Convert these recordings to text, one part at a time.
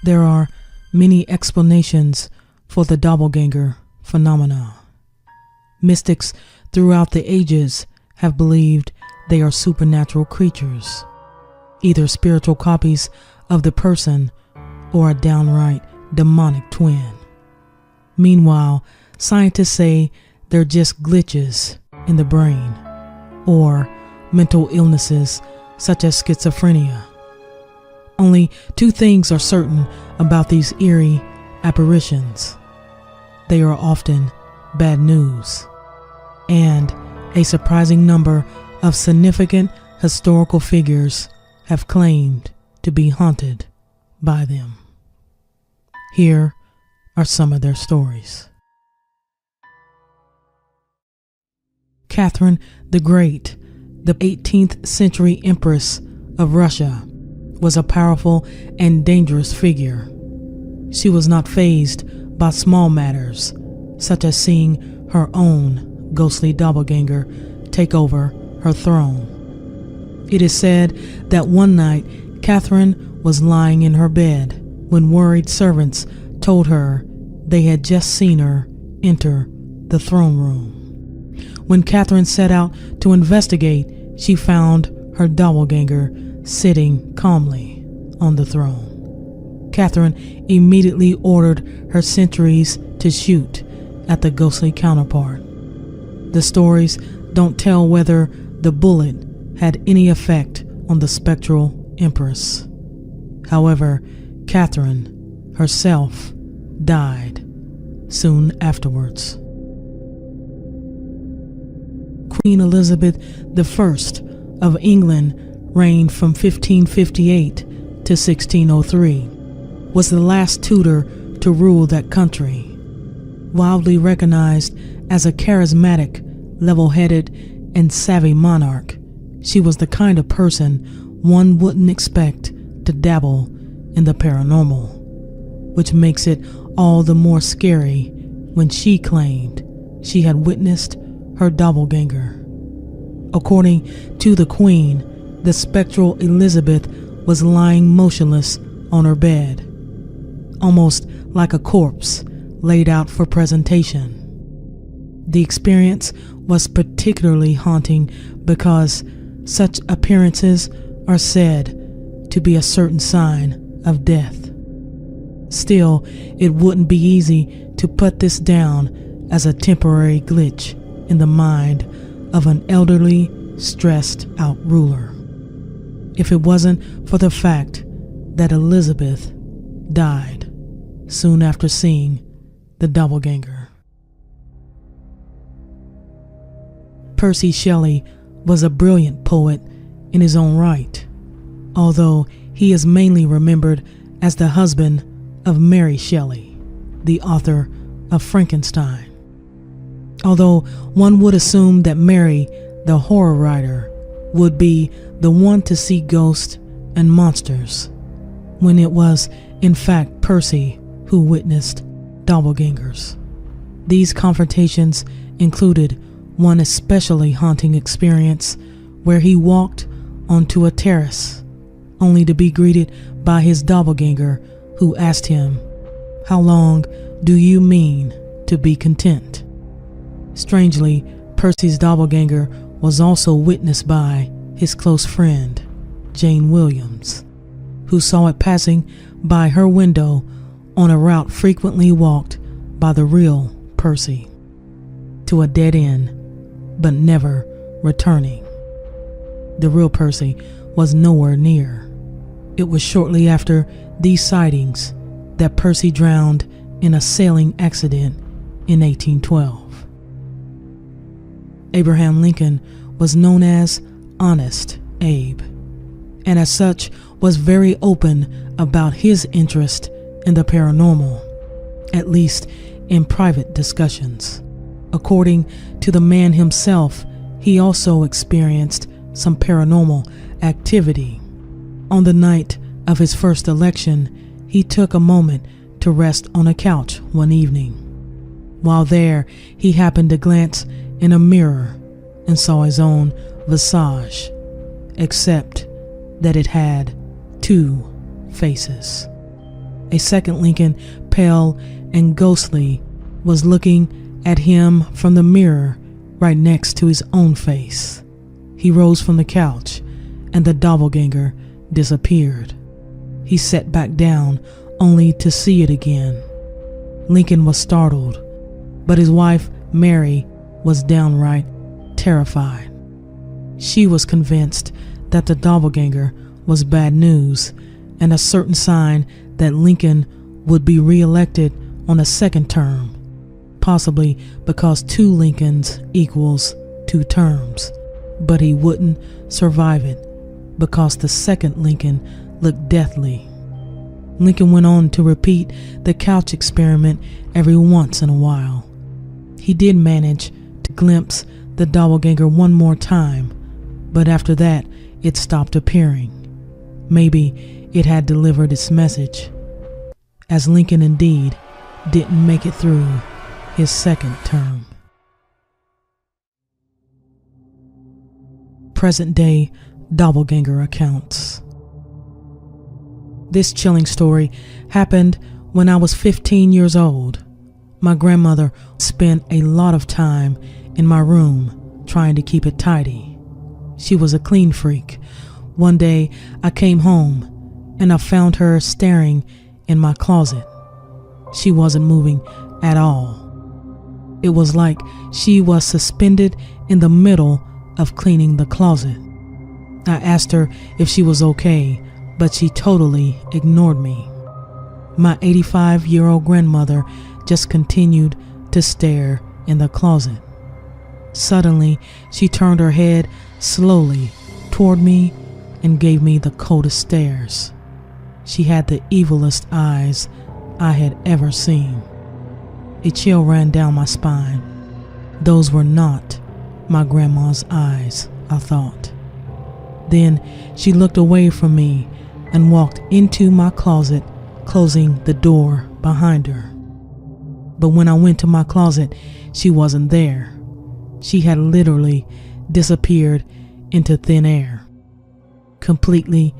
There are many explanations for the doppelganger phenomena. Mystics throughout the ages have believed they are supernatural creatures, either spiritual copies of the person or a downright demonic twin. Meanwhile, scientists say they're just glitches in the brain or mental illnesses such as schizophrenia. Only two things are certain about these eerie apparitions. They are often bad news, and a surprising number of significant historical figures have claimed to be haunted by them. Here are some of their stories. Catherine the Great, the 18th century Empress of Russia, was a powerful and dangerous figure. She was not fazed by small matters, such as seeing her own ghostly doppelganger take over her throne. It is said that one night Catherine was lying in her bed when worried servants told her they had just seen her enter the throne room. When Catherine set out to investigate, she found her doppelganger sitting calmly on the throne. Catherine immediately ordered her sentries to shoot at the ghostly counterpart. The stories don't tell whether the bullet had any effect on the spectral empress. However, Catherine herself died soon afterwards. Queen Elizabeth I of England reigned from 1558 to 1603, was the last Tudor to rule that country. Widely recognized as a charismatic, level-headed, and savvy monarch, she was the kind of person one wouldn't expect to dabble in the paranormal, which makes it all the more scary when she claimed she had witnessed her doppelganger. According to the Queen, the spectral Elizabeth was lying motionless on her bed, almost like a corpse laid out for presentation. The experience was particularly haunting because such appearances are said to be a certain sign of death. Still, it wouldn't be easy to put this down as a temporary glitch in the mind of an elderly, stressed-out ruler, if it wasn't for the fact that Elizabeth died soon after seeing the doppelganger. Percy Shelley was a brilliant poet in his own right, although he is mainly remembered as the husband of Mary Shelley, the author of Frankenstein. Although one would assume that Mary, the horror writer, would be the one to see ghosts and monsters, when it was in fact Percy who witnessed doppelgangers. These confrontations included one especially haunting experience where he walked onto a terrace only to be greeted by his doppelganger, who asked him, "How long do you mean to be content?" Strangely, Percy's doppelganger was also witnessed by his close friend, Jane Williams, who saw it passing by her window on a route frequently walked by the real Percy, to a dead end, but never returning. The real Percy was nowhere near. It was shortly after these sightings that Percy drowned in a sailing accident in 1812. Abraham Lincoln was known as Honest Abe, and as such was very open about his interest in the paranormal, at least in private discussions. According to the man himself, he also experienced some paranormal activity. On the night of his first election, he took a moment to rest on a couch one evening. While there, he happened to glance in a mirror and saw his own visage, except that it had two faces. A second Lincoln, pale and ghostly, was looking at him from the mirror right next to his own face. He rose from the couch, and the doppelganger disappeared. He sat back down only to see it again. Lincoln was startled, but his wife, Mary, was downright terrified. She was convinced that the doppelganger was bad news and a certain sign that Lincoln would be reelected on a second term, possibly because 2 Lincolns equals 2 terms, but he wouldn't survive it because the second Lincoln looked deathly. Lincoln went on to repeat the couch experiment every once in a while. He did manage to glimpse the doppelganger one more time, but after that it stopped appearing. Maybe it had delivered its message, as Lincoln indeed didn't make it through his second term. Present-day doppelganger accounts. This chilling story happened when I was 15 years old. My grandmother spent a lot of time in my room trying to keep it tidy. She was a clean freak. One day I came home and I found her staring in my closet. She wasn't moving at all. It was like she was suspended in the middle of cleaning the closet. I asked her if she was okay, but she totally ignored me. My 85-year-old grandmother just continued to stare in the closet. Suddenly, she turned her head slowly toward me and gave me the coldest stares. She had the evilest eyes I had ever seen. A chill ran down my spine. Those were not my grandma's eyes, I thought. Then she looked away from me and walked into my closet, closing the door behind her. But when I went to my closet, she wasn't there. She had literally disappeared into thin air, completely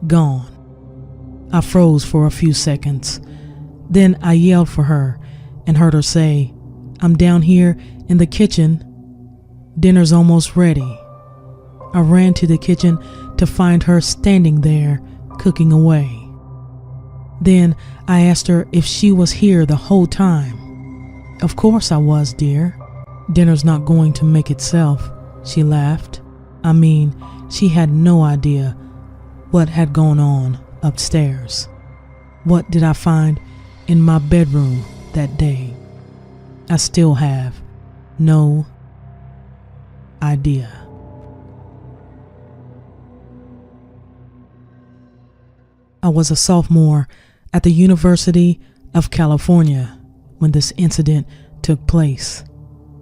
gone. I froze for a few seconds. Then I yelled for her and heard her say, "I'm down here in the kitchen. Dinner's almost ready." I ran to the kitchen to find her standing there, cooking away. Then I asked her if she was here the whole time. "Of course I was, dear. Dinner's not going to make itself," she laughed. I mean, she had no idea what had gone on upstairs. What did I find in my bedroom that day? I still have no idea. I was a sophomore at the University of California when this incident took place.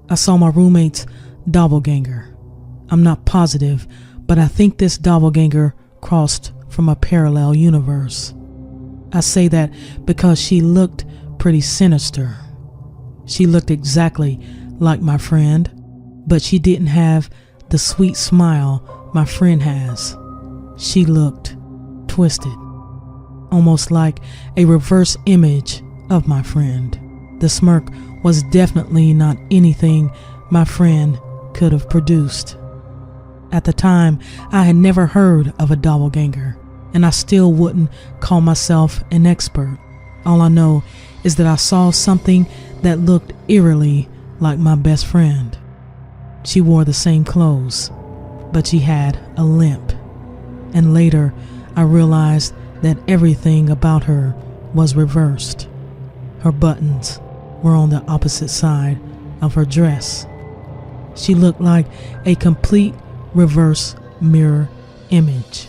I saw my roommate's doppelganger. I'm not positive, but I think this doppelganger crossed from a parallel universe. I say that because she looked pretty sinister. She looked exactly like my friend, but she didn't have the sweet smile my friend has. She looked twisted, almost like a reverse image of my friend. The smirk was definitely not anything my friend could have produced. At the time, I had never heard of a doppelganger, and I still wouldn't call myself an expert. All I know is that I saw something that looked eerily like my best friend. She wore the same clothes, but she had a limp. And later, I realized that everything about her was reversed. Her buttons were on the opposite side of her dress. She looked like a complete reverse mirror image.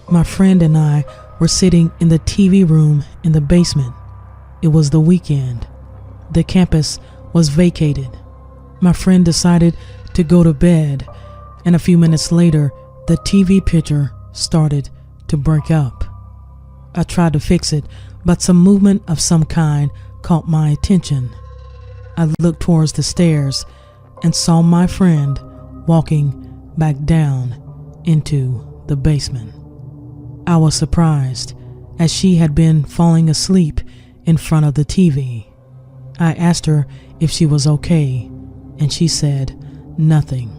My friend and I were sitting in the TV room in the basement. It was the weekend. The campus was vacated. My friend decided to go to bed, and a few minutes later, the TV picture started to break up. I tried to fix it, but some movement of some kind caught my attention. I looked towards the stairs and saw my friend walking back down into the basement. I was surprised as she had been falling asleep in front of the TV. I asked her if she was okay, and she said nothing.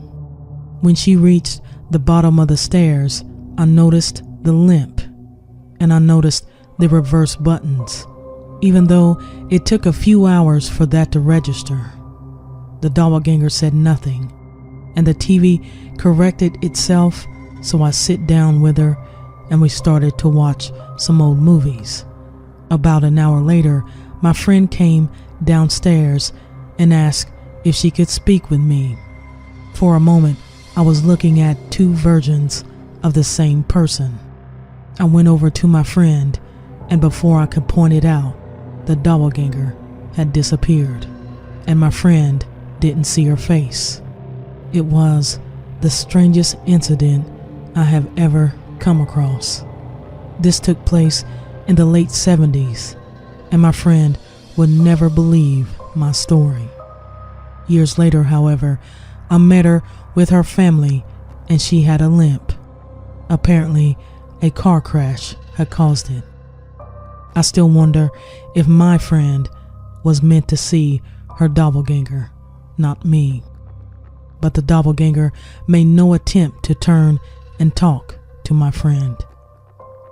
When she reached the bottom of the stairs, I noticed the limp, and I noticed the reverse buttons, even though it took a few hours for that to register. The doppelganger said nothing, and the TV corrected itself, so I sit down with her and we started to watch some old movies. About an hour later, my friend came downstairs and asked if she could speak with me. For a moment, I was looking at two versions of the same person. I went over to my friend, and before I could point it out, the doppelganger had disappeared, and my friend didn't see her face. It was the strangest incident I have ever come across. This took place in the late 70s, and my friend would never believe my story. Years later, however, I met her with her family, and she had a limp. Apparently, a car crash had caused it. I still wonder if my friend was meant to see her doppelganger, not me. But the doppelganger made no attempt to turn and talk to my friend.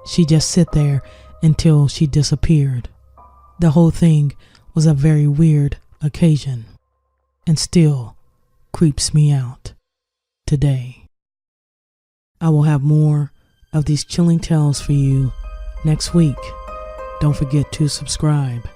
She just sat there until she disappeared. The whole thing was a very weird occasion, and still creeps me out today. I will have more of these chilling tales for you next week. Don't forget to subscribe.